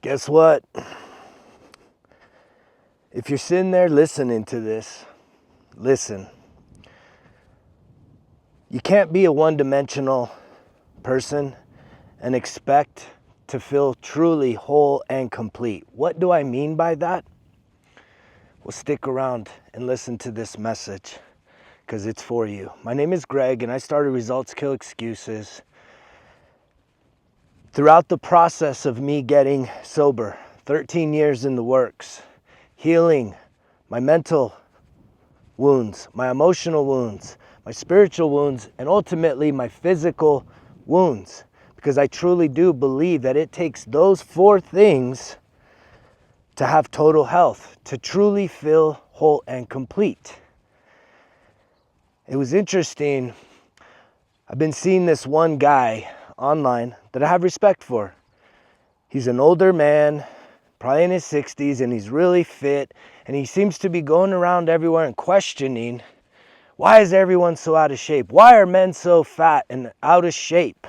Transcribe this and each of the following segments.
Guess what? If you're sitting there listening to this, listen. You can't be a one-dimensional person and expect to feel truly whole and complete. What do I mean by that? Well, stick around and listen to this message because it's for you. My name is Greg and I started Results Kill Excuses. Throughout the process of me getting sober, 13 years in the works, healing my mental wounds, my emotional wounds, my spiritual wounds, and ultimately my physical wounds. Because I truly do believe that it takes those four things to have total health, to truly feel whole and complete. It was interesting. I've been seeing this one guy online that I have respect for. He's an older man, probably in his 60s, and he's really fit. And he seems to be going around everywhere and questioning, why is everyone so out of shape? Why are men so fat and out of shape?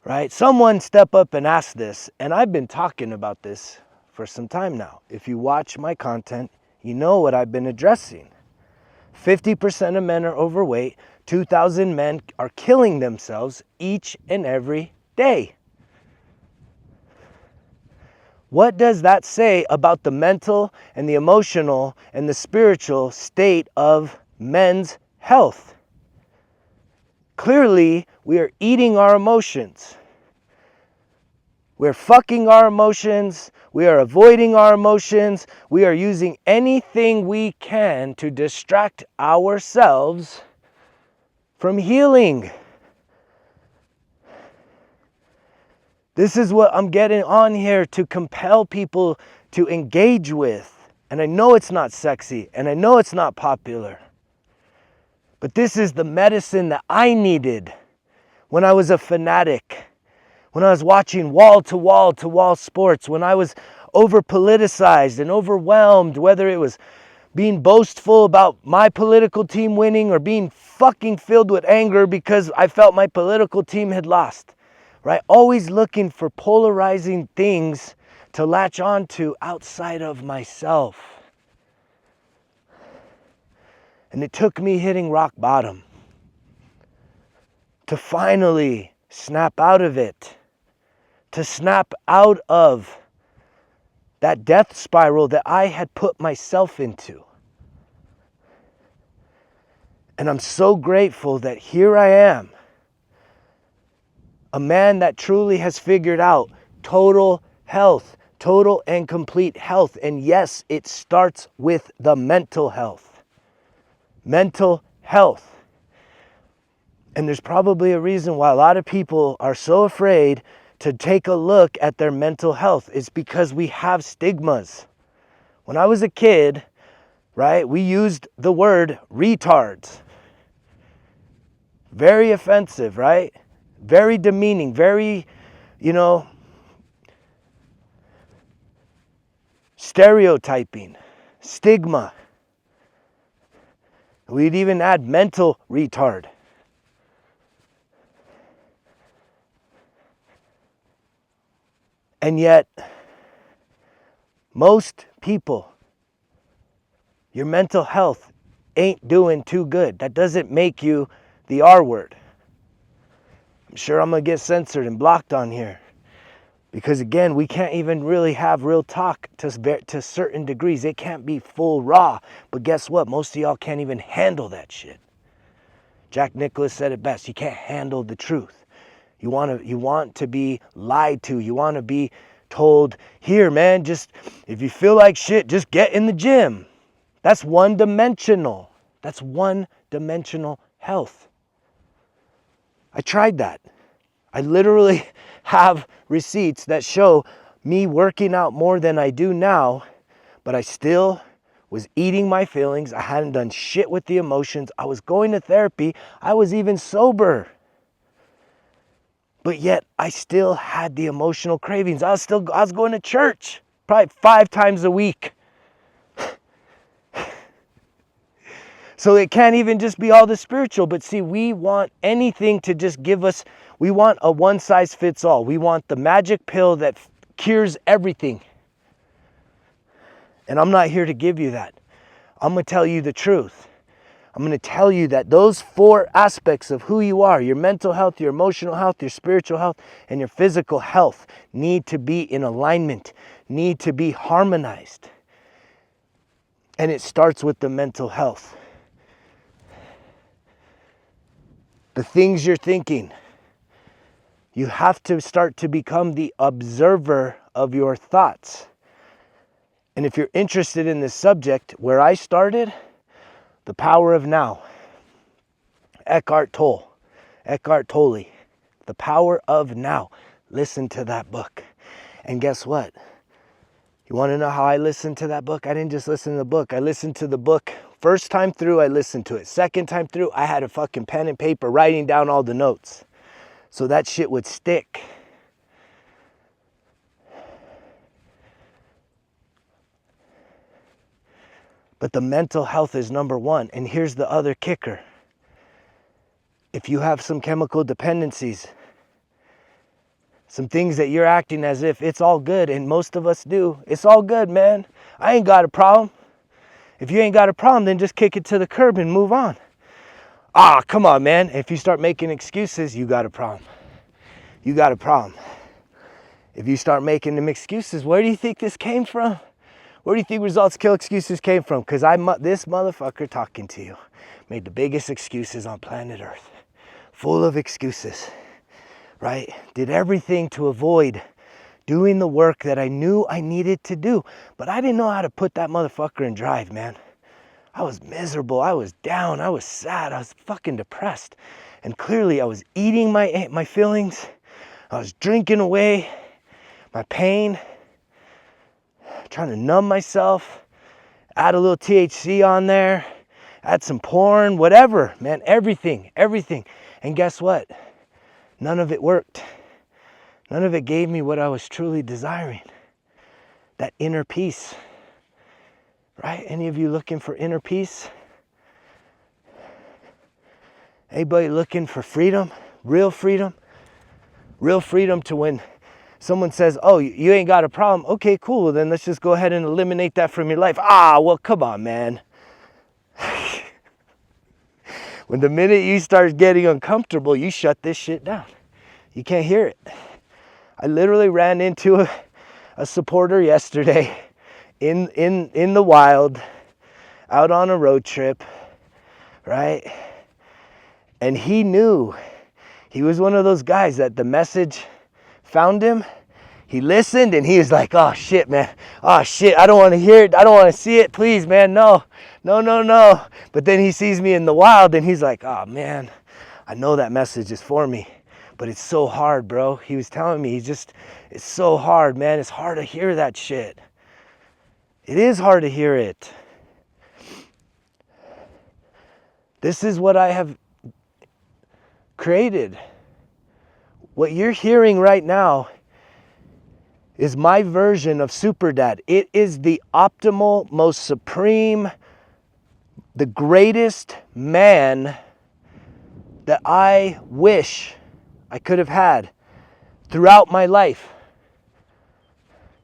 Right? Someone step up and ask this. And I've been talking about this for some time now. If you watch my content, you know what I've been addressing. 50% of men are overweight. 2,000 men are killing themselves each and every day. What does that say about the mental and the emotional and the spiritual state of men's health? Clearly, we are eating our emotions. We're fucking our emotions. We are avoiding our emotions. We are using anything we can to distract ourselves from healing. This is what I'm getting on here to compel people to engage with. And I know it's not sexy, and I know it's not popular. But this is the medicine that I needed when I was a fanatic, when I was watching wall-to-wall sports, when I was over-politicized and overwhelmed, whether it was being boastful about my political team winning or being fucking filled with anger because I felt my political team had lost, right? Always looking for polarizing things to latch onto outside of myself. And it took me hitting rock bottom to finally snap out of it, to snap out of that death spiral that I had put myself into. And I'm so grateful that here I am, a man that truly has figured out total health, total and complete health. And yes, it starts with the mental health. Mental health. And there's probably a reason why a lot of people are so afraid to take a look at their mental health. It's because we have stigmas. When I was a kid, right, we used the word retards. Very offensive, right? Very demeaning, very, stereotyping, stigma. We'd even add mental retard. And yet, most people, your mental health ain't doing too good. That doesn't make you the R word. I'm sure I'm going to get censored and blocked on here. Because again, we can't even really have real talk to certain degrees. It can't be full raw. But guess what? Most of y'all can't even handle that shit. Jack Nicklaus said it best. You can't handle the truth. You want to be lied to. You want to be told, here, man, just if you feel like shit, just get in the gym. That's one-dimensional. That's one-dimensional health. I tried that. I literally have receipts that show me working out more than I do now, but I still was eating my feelings. I hadn't done shit with the emotions. I was going to therapy. I was even sober. But yet I still had the emotional cravings. I was going to church probably 5 times a week. So it can't even just be all the spiritual. But see, we want anything to just give us, we want a one size fits all. We want the magic pill that cures everything. And I'm not here to give you that. I'm going to tell you the truth. I'm going to tell you that those 4 aspects of who you are, your mental health, your emotional health, your spiritual health, and your physical health, need to be in alignment, need to be harmonized. And it starts with the mental health. The things you're thinking. You have to start to become the observer of your thoughts. And if you're interested in this subject, where I started, The Power of Now, Eckhart Tolle, The Power of Now. Listen to that book. And guess what? You want to know how I listened to that book? I didn't just listen to the book. I listened to the book. First time through, I listened to it. Second time through, I had a fucking pen and paper writing down all the notes, so that shit would stick. But the mental health is number 1. And here's the other kicker. If you have some chemical dependencies, some things that you're acting as if it's all good, and most of us do. It's all good, man. I ain't got a problem. If you ain't got a problem, then just kick it to the curb and move on. Come on, man. If you start making excuses, you got a problem. You got a problem. If you start making them excuses, where do you think this came from? Where do you think Results Kill Excuses came from? Because this motherfucker talking to you made the biggest excuses on planet Earth. Full of excuses, right? Did everything to avoid doing the work that I knew I needed to do. But I didn't know how to put that motherfucker in drive, man. I was miserable. I was down. I was sad. I was fucking depressed. And clearly I was eating my feelings. I was drinking away my pain, trying to numb myself, add a little THC on there, add some porn, whatever, man, everything. And guess what? None of it worked. None of it gave me what I was truly desiring. That inner peace, right? Any of you looking for inner peace? Anybody looking for freedom? Real freedom? Real freedom to when someone says, oh, you ain't got a problem. Okay, cool. Well, then let's just go ahead and eliminate that from your life. Well, come on, man. When the minute you start getting uncomfortable, you shut this shit down. You can't hear it. I literally ran into a supporter yesterday in the wild, out on a road trip, right? And he knew. He was one of those guys that the message found him. He listened and he was like, oh shit, man. Oh shit, I don't want to hear it. I don't want to see it. Please, man, no. But then he sees me in the wild and he's like, oh man, I know that message is for me. But it's so hard, bro. He was telling me, it's so hard, man. It's hard to hear that shit. It is hard to hear it. This is what I have created. What you're hearing right now is my version of Super Dad. It is the optimal, most supreme, the greatest man that I wish I could have had throughout my life.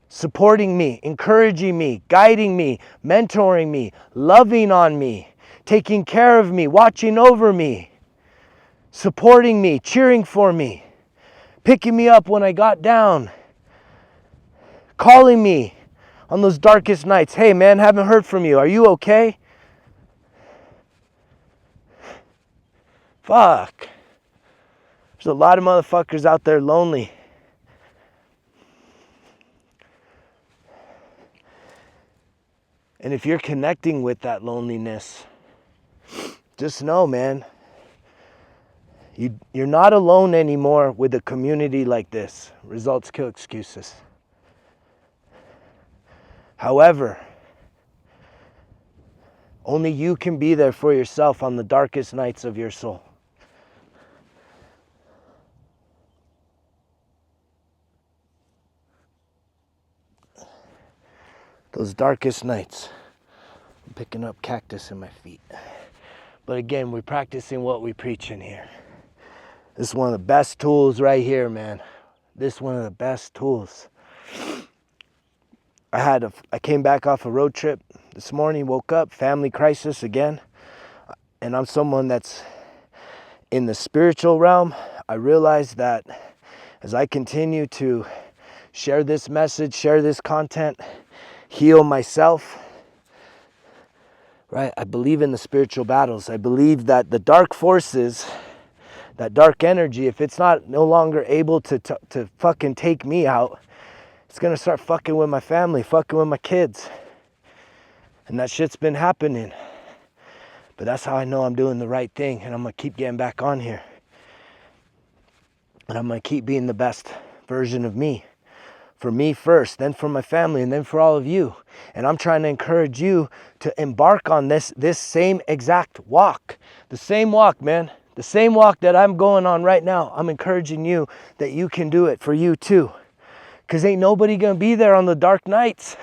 Supporting me, encouraging me, guiding me, mentoring me, loving on me, taking care of me, watching over me, supporting me, cheering for me, picking me up when I got down, calling me on those darkest nights. Hey man, haven't heard from you. Are you okay? Fuck. There's a lot of motherfuckers out there lonely. And if you're connecting with that loneliness, just know, man, you're not alone anymore with a community like this. Results kill excuses. However, only you can be there for yourself on the darkest nights of your soul. Those darkest nights. I'm picking up cactus in my feet. But again, we're practicing what we preach in here. This is one of the best tools right here, man. This is one of the best tools. I came back off a road trip this morning, woke up, family crisis again. And I'm someone that's in the spiritual realm. I realize that as I continue to share this message, share this content, heal myself, right? I believe in the spiritual battles. I believe that the dark forces, that dark energy, if it's no longer able to fucking take me out, it's gonna start fucking with my family, fucking with my kids. And that shit's been happening. But that's how I know I'm doing the right thing, and I'm gonna keep getting back on here. And I'm gonna keep being the best version of me. For me first, then for my family, and then for all of you. And I'm trying to encourage you to embark on this same exact walk. The same walk, man. The same walk that I'm going on right now. I'm encouraging you that you can do it for you too. Because ain't nobody gonna be there on the dark nights.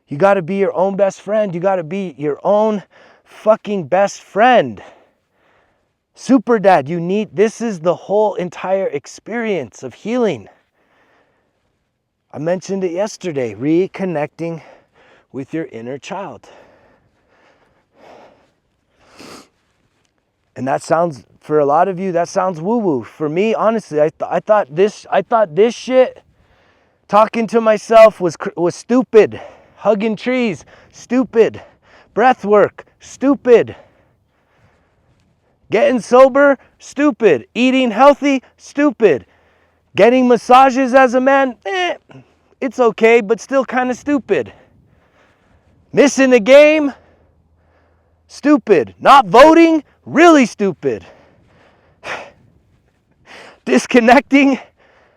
You gotta be your own best friend. You gotta be your own fucking best friend. Super dad, this is the whole entire experience of healing. I mentioned it yesterday, reconnecting with your inner child. And that sounds, for a lot of you, that sounds woo-woo. For me, honestly, I thought this shit, talking to myself was stupid. Hugging trees, stupid. Breath work, stupid. Getting sober, stupid. Eating healthy, stupid. Getting massages as a man, it's okay, but still kind of stupid. Missing the game, stupid. Not voting, really stupid. Disconnecting,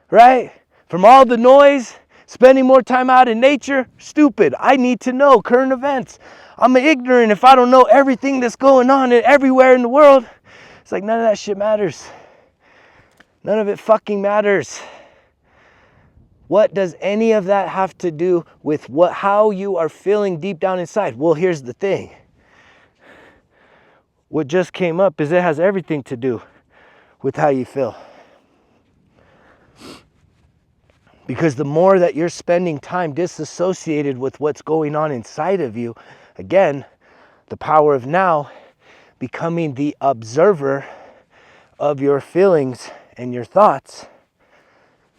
right, from all the noise, spending more time out in nature, stupid. I need to know current events. I'm ignorant if I don't know everything that's going on everywhere in the world. It's like none of that shit matters. None of it fucking matters. What does any of that have to do with how you are feeling deep down inside? Well, here's the thing. What just came up is it has everything to do with how you feel. Because the more that you're spending time disassociated with what's going on inside of you, again, the power of now, becoming the observer of your feelings and your thoughts,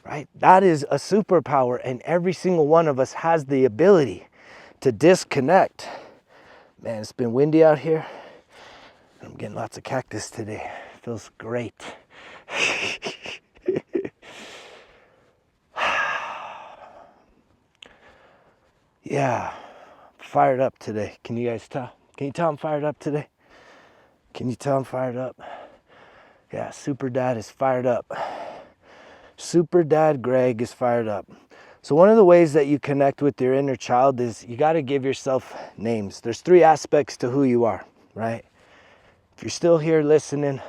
right? That is a superpower, and every single one of us has the ability to disconnect. Man, it's been windy out here. I'm getting lots of cactus today. Feels great. Yeah, fired up today. Can you guys tell? Can you tell I'm fired up today? Can you tell I'm fired up? Yeah, Super Dad is fired up. Super Dad Greg is fired up. So one of the ways that you connect with your inner child is you got to give yourself names. There's 3 aspects to who you are, right? If you're still here listening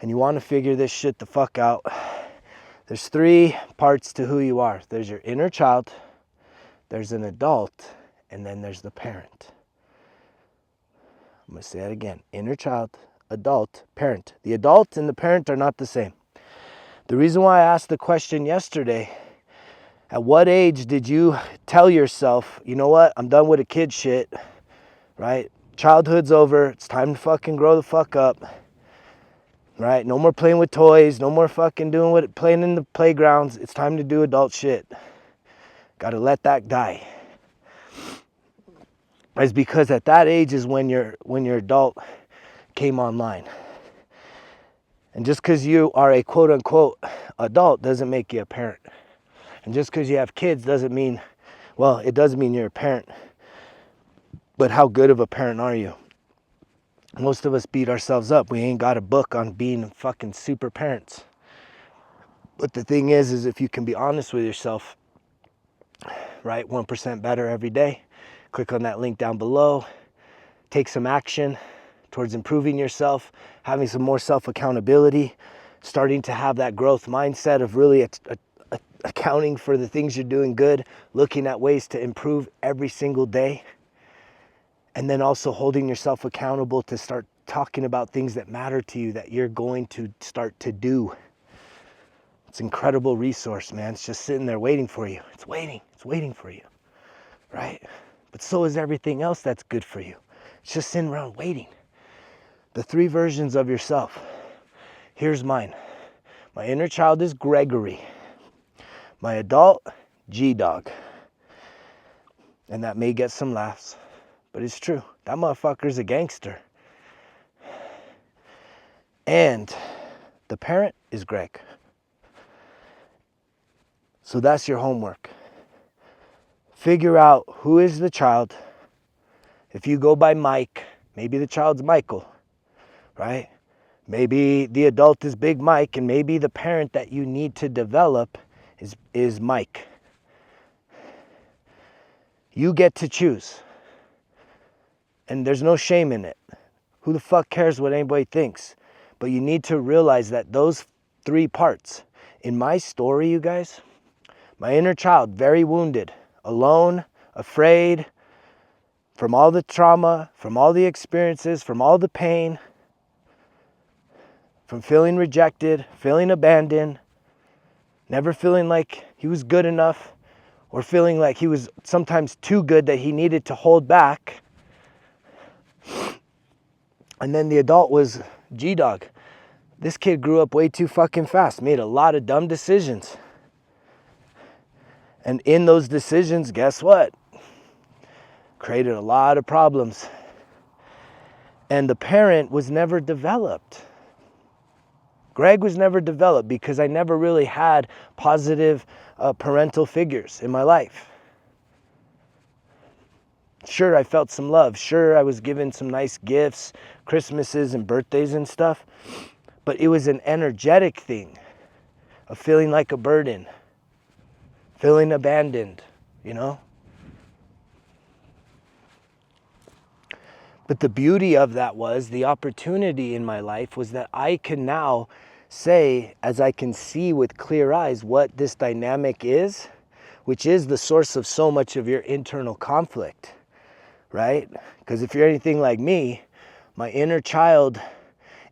and you want to figure this shit the fuck out, there's 3 parts to who you are. There's your inner child, there's an adult, and then there's the parent. I'm going to say that again. Inner child, adult, parent. The adult and the parent are not the same. The reason why I asked the question yesterday, at what age did you tell yourself, you know what, I'm done with the kid shit, right? Childhood's over. It's time to fucking grow the fuck up, right? No more playing with toys. No more fucking playing in the playgrounds. It's time to do adult shit. Got to let that die. It's because at that age is when your adult came online. And just because you are a quote unquote adult doesn't make you a parent. And just because you have kids doesn't mean, well, it does mean you're a parent. But how good of a parent are you? Most of us beat ourselves up. We ain't got a book on being fucking super parents. But the thing is if you can be honest with yourself, right, 1% better every day, click on that link down below, take some action towards improving yourself, having some more self-accountability, starting to have that growth mindset of really accounting for the things you're doing good, looking at ways to improve every single day, and then also holding yourself accountable to start talking about things that matter to you that you're going to start to do. It's an incredible resource, man. It's just sitting there waiting for you. It's waiting for you. right? But so is everything else that's good for you. It's just sitting around waiting. The 3 versions of yourself. Here's mine. My inner child is Gregory. My adult, G-Dog. And that may get some laughs, but it's true. That motherfucker's a gangster. And the parent is Greg. So that's your homework. Figure out who is the child. If you go by Mike, maybe the child's Michael, right? Maybe the adult is Big Mike, and maybe the parent that you need to develop is Mike. You get to choose. And there's no shame in it. Who the fuck cares what anybody thinks? But you need to realize that those 3 parts, in my story, you guys, my inner child, very wounded, alone, afraid, from all the trauma, from all the experiences, from all the pain, from feeling rejected, feeling abandoned, never feeling like he was good enough, or feeling like he was sometimes too good that he needed to hold back. And then the adult was G-Dog. This kid grew up way too fucking fast, made a lot of dumb decisions. And in those decisions, guess what? Created a lot of problems. And the parent was never developed. Greg was never developed because I never really had positive parental figures in my life. Sure, I felt some love. Sure, I was given some nice gifts, Christmases and birthdays and stuff. But it was an energetic thing of feeling like a burden, feeling abandoned, you know? But the beauty of that was, the opportunity in my life was that I can now say, as I can see with clear eyes, what this dynamic is, which is the source of so much of your internal conflict, right? Because if you're anything like me, my inner child,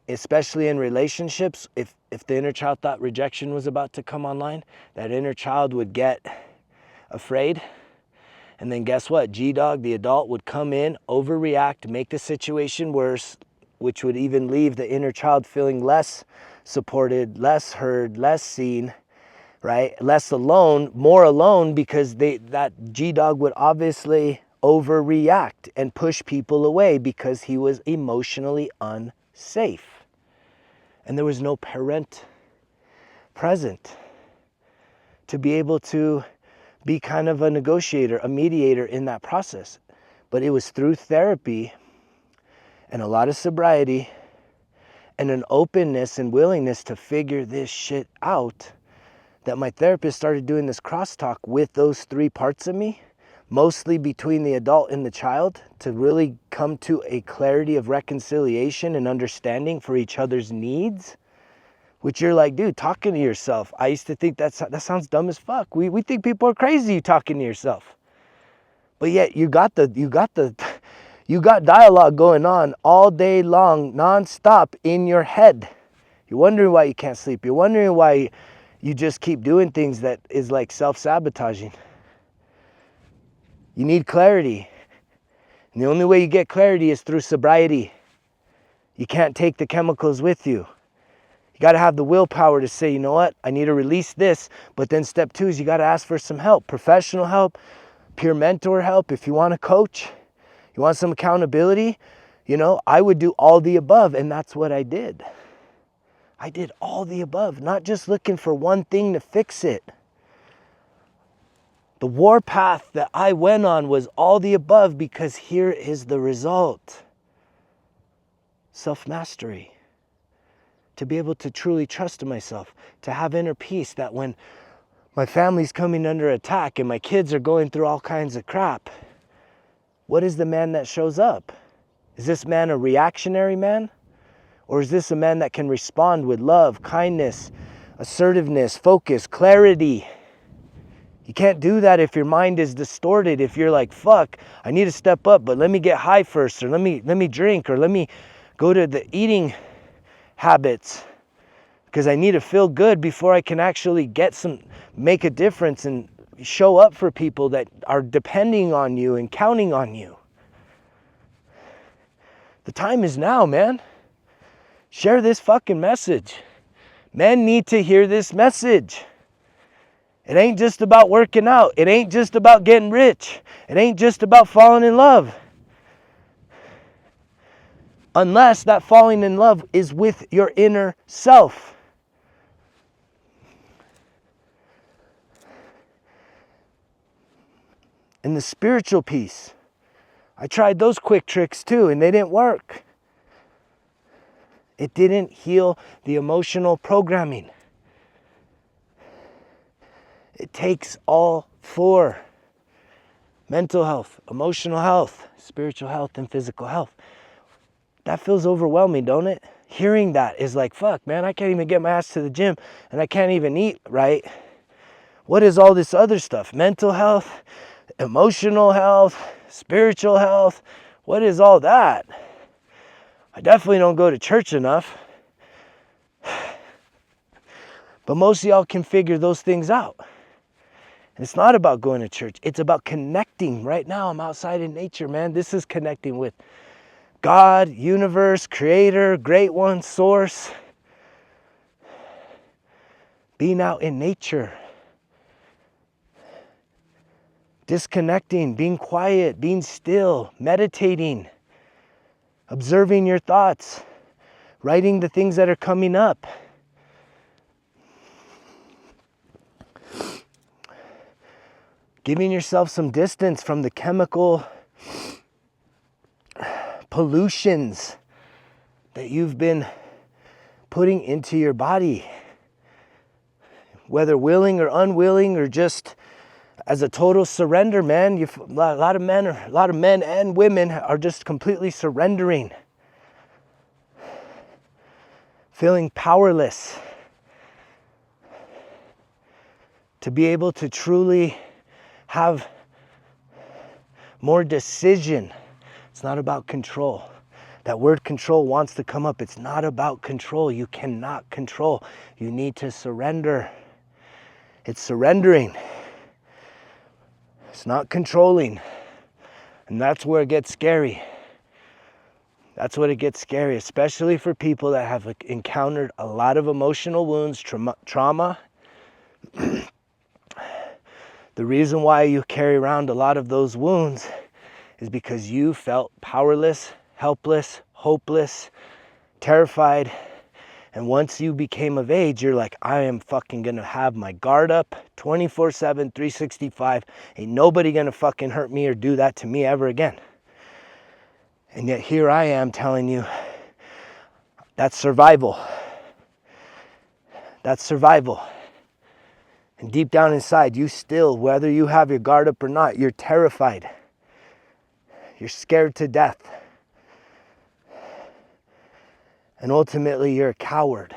especially in relationships, if the inner child thought rejection was about to come online, that inner child would get afraid. And then guess what? G-Dog, the adult, would come in, overreact, make the situation worse, which would even leave the inner child feeling less supported, less heard, less seen, right? Less alone, more alone, because that G-Dog would obviously overreact and push people away because he was emotionally unsafe. And there was no parent present to be able to be kind of a negotiator, a mediator in that process. But it was through therapy and a lot of sobriety and an openness and willingness to figure this shit out that my therapist started doing this crosstalk with those 3 parts of me, mostly between the adult and the child, to really come to a clarity of reconciliation and understanding for each other's needs. Which you're like, dude, talking to yourself. I used to think that sounds dumb as fuck. We think people are crazy talking to yourself. But yet you got dialogue going on all day long, nonstop in your head. You're wondering why you can't sleep. You're wondering why you just keep doing things that is like self-sabotaging. You need clarity. And the only way you get clarity is through sobriety. You can't take the chemicals with you. You got to have the willpower to say, you know what, I need to release this. But then step 2 is you got to ask for some help, professional help, peer mentor help. If you want a coach, you want some accountability, you know, I would do all the above. And that's what I did. I did all the above, not just looking for one thing to fix it. The warpath that I went on was all the above, because here is the result. Self-mastery. To be able to truly trust in myself, to have inner peace, that when my family's coming under attack and my kids are going through all kinds of crap, what is the man that shows up? Is this man a reactionary man? Or is this a man that can respond with love, kindness, assertiveness, focus, clarity? You can't do that if your mind is distorted. If you're like, fuck, I need to step up, but let me get high first, or let me drink, or let me go to the eating habits, because I need to feel good before I can actually make a difference and show up for people that are depending on you and counting on you. The time is now, man. Share this fucking message. Men need to hear this message. It ain't just about working out. It ain't just about getting rich. It ain't just about falling in love. Unless that falling in love is with your inner self. And the spiritual piece. I tried those quick tricks too, and they didn't work. It didn't heal the emotional programming. It takes all four: mental health, emotional health, spiritual health, and physical health. That feels overwhelming, don't it? Hearing that is like, fuck, man, I can't even get my ass to the gym, and I can't even eat right. What is all this other stuff? Mental health, emotional health, spiritual health. What is all that? I definitely don't go to church enough. But most of y'all can figure those things out. And it's not about going to church. It's about connecting. Right now, I'm outside in nature, man. This is connecting with God, universe, creator, great one, source. Being out in nature. Disconnecting, being quiet, being still, meditating, observing your thoughts, writing the things that are coming up. Giving yourself some distance from the chemical pollutions that you've been putting into your body. Whether willing or unwilling, or just as a total surrender, man. A lot of men and women are just completely surrendering. Feeling powerless. To be able to truly have more decision. It's not about control. That word control wants to come up. It's not about control. You cannot control. You need to surrender. It's surrendering. It's not controlling. And that's where it gets scary. That's what it gets scary, especially for people that have encountered a lot of emotional wounds, trauma. The reason why you carry around a lot of those wounds is because you felt powerless, helpless, hopeless, terrified. And once you became of age, you're like, I am fucking gonna have my guard up 24/7, 365. Ain't nobody gonna fucking hurt me or do that to me ever again. And yet here I am telling you, that's survival. That's survival. And deep down inside, you still, whether you have your guard up or not, you're terrified. You're scared to death. And ultimately, you're a coward.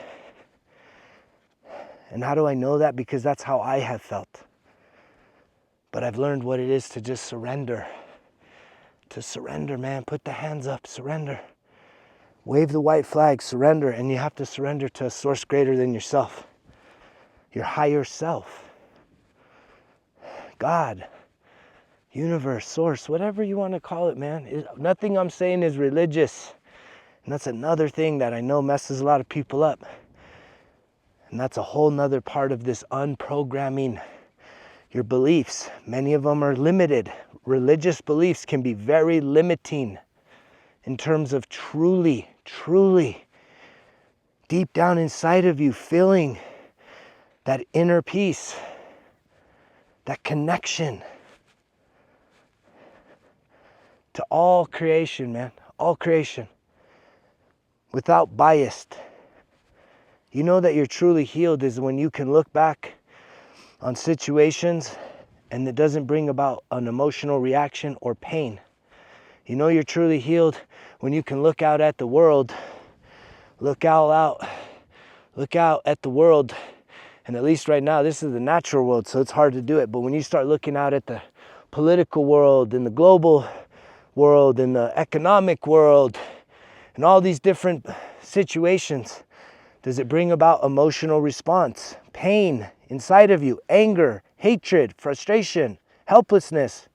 And how do I know that? Because that's how I have felt. But I've learned what it is to just surrender. To surrender, man. Put the hands up, surrender. Wave the white flag, surrender. And you have to surrender to a source greater than yourself. Your higher self. God. Universe, source, whatever you want to call it, man. Nothing I'm saying is religious. And that's another thing that I know messes a lot of people up. And that's a whole nother part of this unprogramming your beliefs. Many of them are limited. Religious beliefs can be very limiting in terms of truly deep down inside of you feeling that inner peace, that connection to all creation, man. All creation. Without bias. You know that you're truly healed is when you can look back on situations and it doesn't bring about an emotional reaction or pain. You know you're truly healed when you can look out at the world, look out at the world. And at least right now, this is the natural world, so it's hard to do it. But when you start looking out at the political world and the global world and the economic world and all these different situations, does it bring about emotional response, pain inside of you, anger, hatred, frustration, helplessness?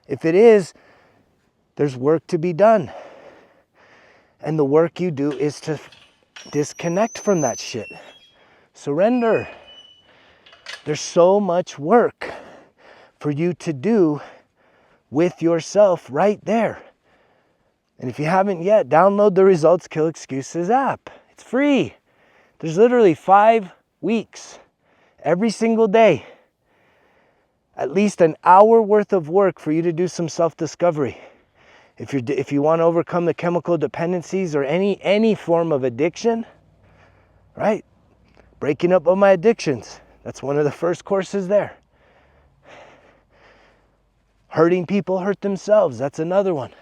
If it is, there's work to be done. And the work you do is to disconnect from that shit. Surrender. There's so much work for you to do with yourself right there. And if you haven't yet, download the Results Kill Excuses app. It's free. There's literally 5 weeks every single day. At least an hour worth of work for you to do some self-discovery. If you want to overcome the chemical dependencies or any form of addiction, right? Breaking up of my addictions. That's one of the first courses there. Hurting people hurt themselves. That's another one.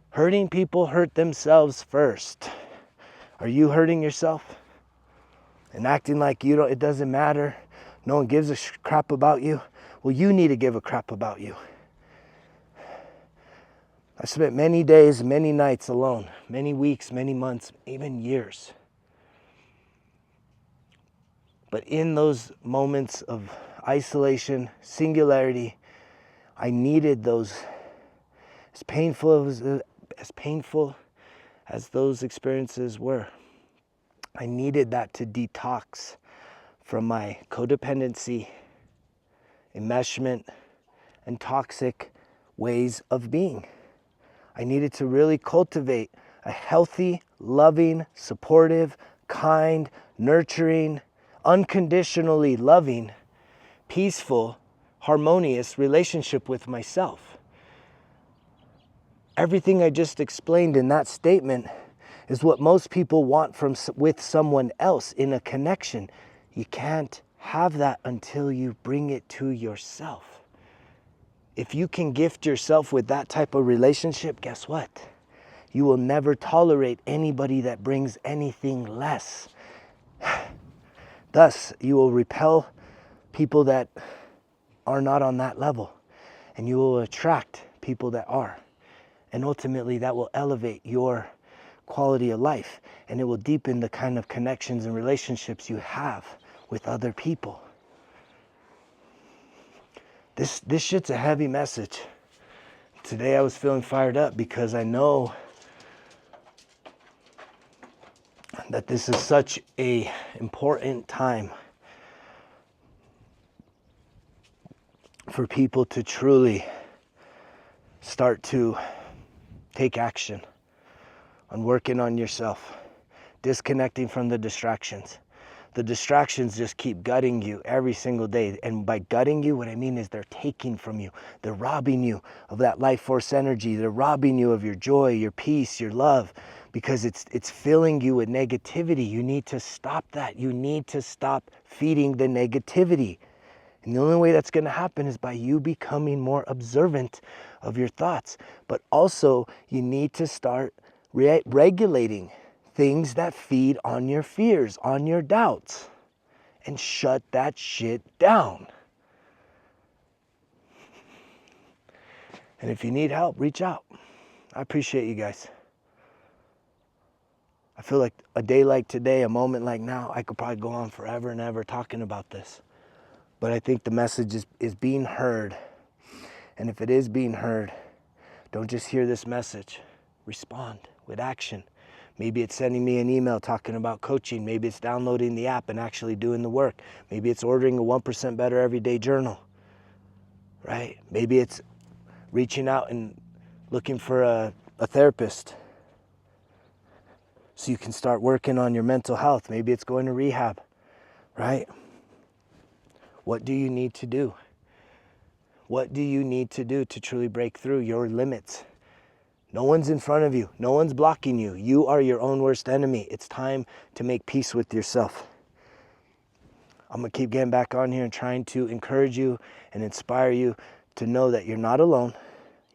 Hurting people hurt themselves first. Are you hurting yourself and acting like it doesn't matter? No one gives a crap about you. Well, you need to give a crap about you. I spent many days, many nights alone, many weeks, many months, even years. But in those moments of isolation, singularity, I needed those, as painful as those experiences were. I needed that to detox from my codependency, enmeshment, and toxic ways of being. I needed to really cultivate a healthy, loving, supportive, kind, nurturing, unconditionally loving, peaceful, harmonious relationship with myself. Everything I just explained in that statement is what most people want with someone else in a connection. You can't have that until you bring it to yourself. If you can gift yourself with that type of relationship, guess what? You will never tolerate anybody that brings anything less. Thus, you will repel people that are not on that level, and you will attract people that are. And ultimately, that will elevate your quality of life, and it will deepen the kind of connections and relationships you have with other people. This shit's a heavy message. Today I was feeling fired up because I know that this is such a important time for people to truly start to take action on working on yourself, disconnecting from the distractions. The distractions just keep gutting you every single day. And by gutting you, what I mean is they're taking from you. They're robbing you of that life force energy. They're robbing you of your joy, your peace, your love, because it's filling you with negativity. You need to stop that. You need to stop feeding the negativity. And the only way that's going to happen is by you becoming more observant of your thoughts. But also, you need to start regulating things that feed on your fears, on your doubts, and shut that shit down. And if you need help, reach out. I appreciate you guys. I feel like a day like today, a moment like now, I could probably go on forever and ever talking about this. But I think the message is being heard. And if it is being heard, don't just hear this message. Respond with action. Maybe it's sending me an email talking about coaching. Maybe it's downloading the app and actually doing the work. Maybe it's ordering a 1% Better Everyday Journal, right? Maybe it's reaching out and looking for a therapist so you can start working on your mental health. Maybe it's going to rehab, right? What do you need to do? What do you need to do to truly break through your limits? No one's in front of you. No one's blocking you. You are your own worst enemy. It's time to make peace with yourself. I'm going to keep getting back on here and trying to encourage you and inspire you to know that you're not alone.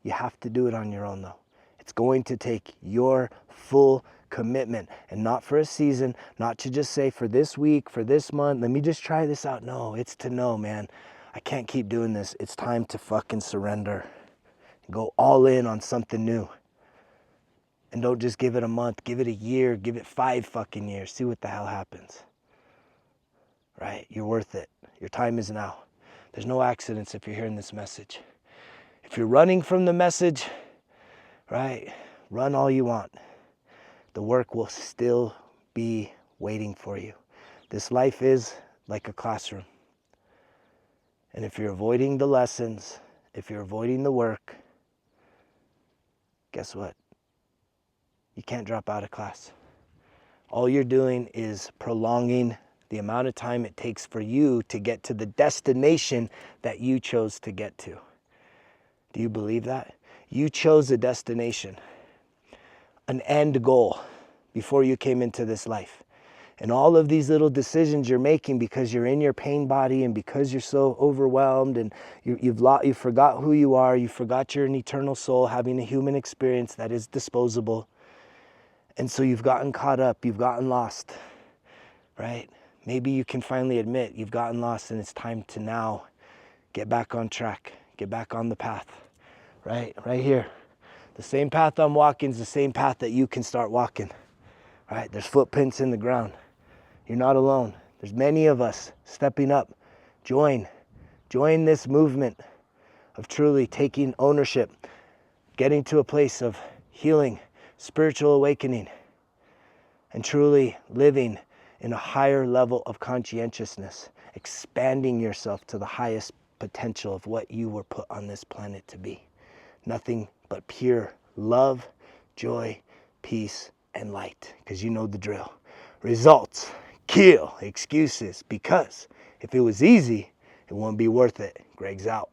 You have to do it on your own, though. It's going to take your full commitment, and not for a season, not to just say for this week, for this month, let me just try this out. No, it's to know, man, I can't keep doing this. It's time to fucking surrender. Go all in on something new. And don't just give it a month, give it a year, give it 5 fucking years. See what the hell happens. Right? You're worth it. Your time is now. There's no accidents if you're hearing this message. If you're running from the message, right, run all you want. The work will still be waiting for you. This life is like a classroom. And if you're avoiding the lessons, if you're avoiding the work, guess what? You can't drop out of class. All you're doing is prolonging the amount of time it takes for you to get to the destination that you chose to get to. Do you believe that? You chose a destination, an end goal before you came into this life. And all of these little decisions you're making because you're in your pain body and because you're so overwhelmed and you forgot who you are, you forgot you're an eternal soul having a human experience that is disposable. And so you've gotten caught up, you've gotten lost, right? Maybe you can finally admit you've gotten lost and it's time to now get back on track, get back on the path, right? Right here. The same path I'm walking is the same path that you can start walking, right? There's footprints in the ground. You're not alone. There's many of us stepping up. Join this movement of truly taking ownership, getting to a place of healing, spiritual awakening, and truly living in a higher level of conscientiousness, expanding yourself to the highest potential of what you were put on this planet to be. Nothing but pure love, joy, peace, and light, because you know the drill. Results kill excuses, because if it was easy, it wouldn't be worth it. Greg's out.